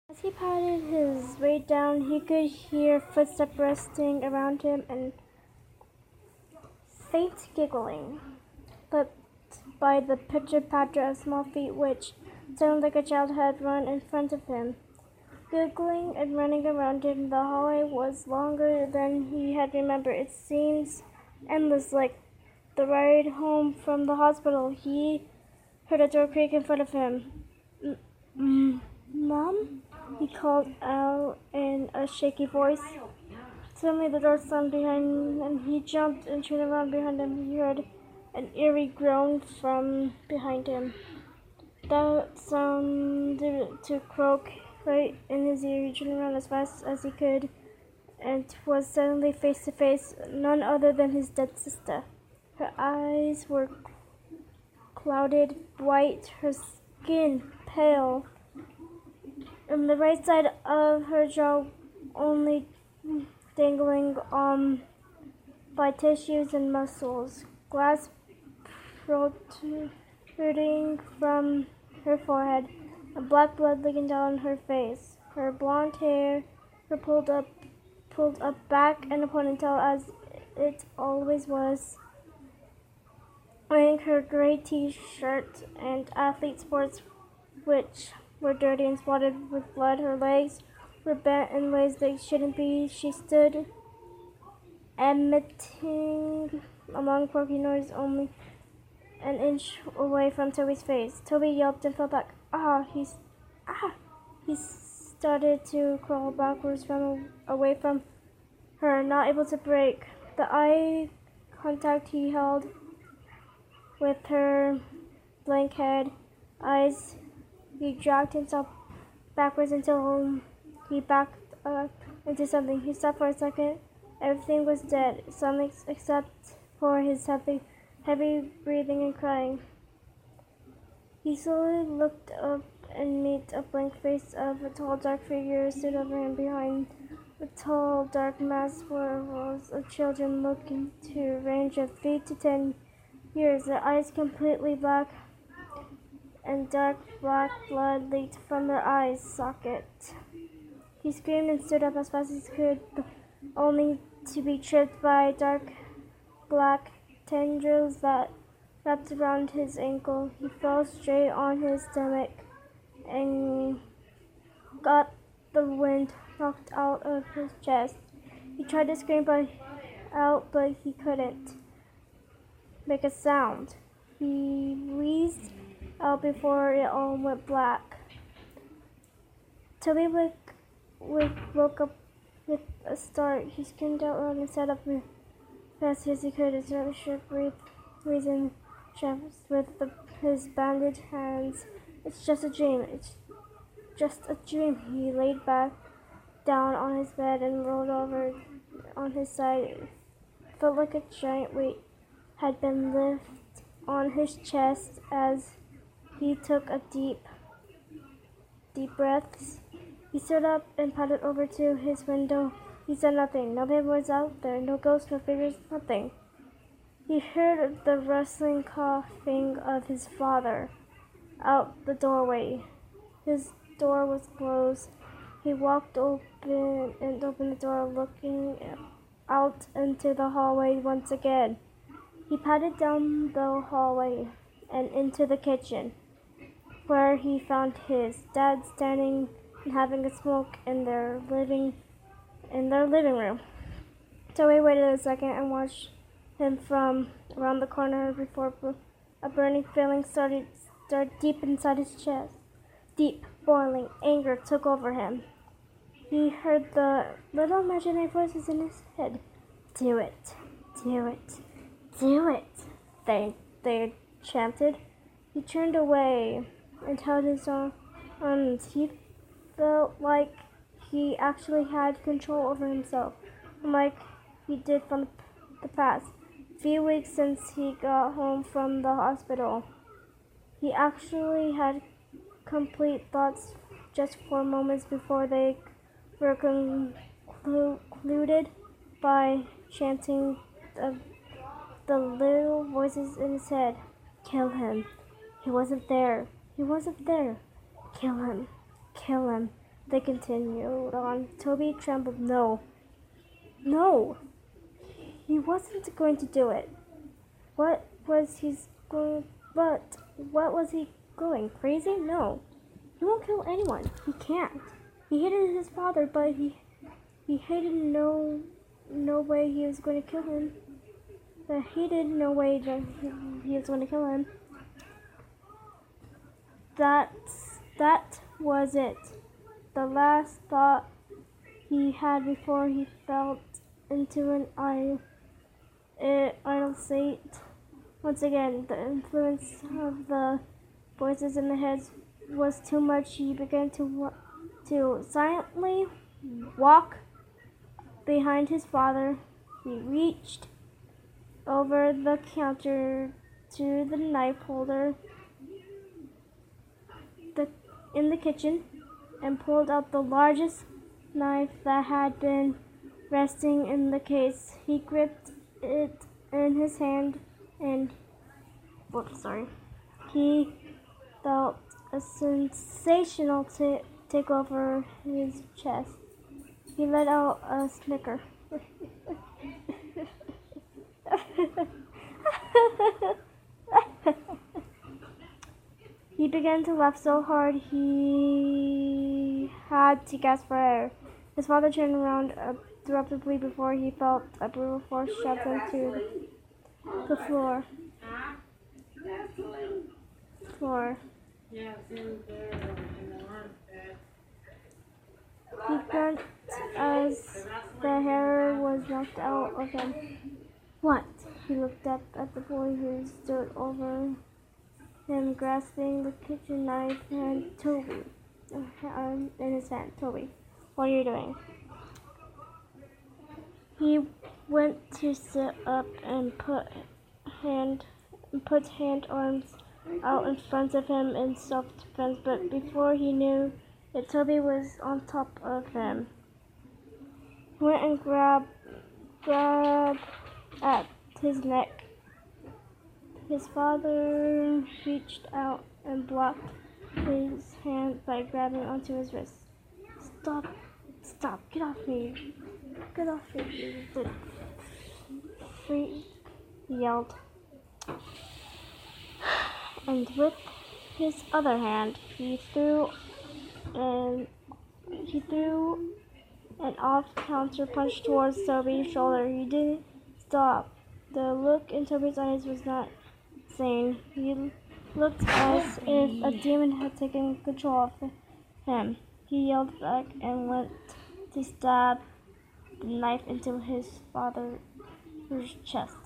As he patted his way down, he could hear footsteps rustling around him and faint giggling, but by the pitter-patter of small feet which sounded like a child had run in front of him. Giggling and running around him, the hallway was longer than he had remembered. It seems endless, like the ride home from the hospital. He heard a door creak in front of him. Mom? He called out in a shaky voice. Suddenly the door slammed behind him, and he jumped and turned around behind him. He heard an eerie groan from behind him. That sounded to croak right in his ear. He turned around as fast as he could and was suddenly face to face none other than his dead sister. Her eyes were clouded white, her skin pale, and the right side of her jaw only dangling by tissues and muscles. Glass protruding from her forehead, and black blood leaking down her face. Her blonde hair were pulled up back in a ponytail as it always was. Wearing her gray t-shirt and athlete sports, which were dirty and spotted with blood, her legs were bent in ways they shouldn't be. She stood emitting a long croaky noise only an inch away from Toby's face. Toby yelped and fell back. He started to crawl backwards away from her, not able to break the eye contact he held with her blank head eyes. He dragged himself backwards until he backed up into something. He stopped for a second. Everything was dead, something except for his heavy breathing and crying. He slowly looked up and met a blank face of a tall, dark figure stood over him. Behind the tall, dark mask were rows of children looking to range of 3 to 10 years, their eyes completely black, and dark black blood leaked from their eye socket. He screamed and stood up as fast as he could, only to be tripped by dark black tendrils that wrapped around his ankle. He fell straight on his stomach and got the wind knocked out of his chest. He tried to scream out, but he couldn't make a sound. He wheezed out before it all went black. Toby woke up with a start. He screamed out loud and sat up as fast as he could. His shirt breathed in shafts with his bandaged hands. It's just a dream. It's just a dream. He laid back down on his bed and rolled over on his side. It felt like a giant weight had been lifted on his chest as he took a deep breaths. He stood up and padded over to his window. He said nothing. Nobody was out there. No ghosts, no figures, nothing. He heard the rustling coughing of his father out the doorway. His door was closed. He walked opened the door, looking out into the hallway once again. He padded down the hallway and into the kitchen, where he found his dad standing and having a smoke in their living room. Toby waited a second and watched him from around the corner before a burning feeling started deep inside his chest. Deep, boiling anger took over him. He heard the little imaginary voices in his head. Do it, do it, do it, they chanted. He turned away and held his arms. He felt like he actually had control over himself, like he did from the past few weeks since he got home from the hospital. He actually had complete thoughts just for moments before they were concluded by chanting the little voices in his head. Kill him. He wasn't there. He wasn't there. Kill him. Kill him. They continued on. Toby trembled. No. No! He wasn't going to do it. What was he going? Crazy? No. He won't kill anyone. He can't. He hated his father, but he hated no way he was going to kill him. But he did no way that he was going to kill him. That was it. The last thought he had before he fell into an idle state. Once again, the influence of the voices in the head was too much. He began to silently walk behind his father. He reached over the counter to the knife holder in the kitchen and pulled out the largest knife that had been resting in the case. He gripped it in his hand and he felt a sensational take over his chest. He let out a snicker. He began to laugh so hard he had to gasp for air. His father turned around abruptly before he felt a brutal force shove him to the floor. He grunt as the hair was knocked out of him. What? He looked up at the boy who stood over him, grasping the kitchen knife and Toby in his hand. Toby, what are you doing? He went to sit up and put arms out in front of him in self-defense, but before he knew it, Toby was on top of him. He went and grabbed at his neck. His father reached out and blocked his hand by grabbing onto his wrist. Stop, get off me. Get off me, the freak yelled. And with his other hand, he threw an off-counter punch towards Toby's shoulder. He didn't stop. The look in Toby's eyes was not sane. He looked as if a demon had taken control of him. He yelled back and went to stab the knife into his father's chest.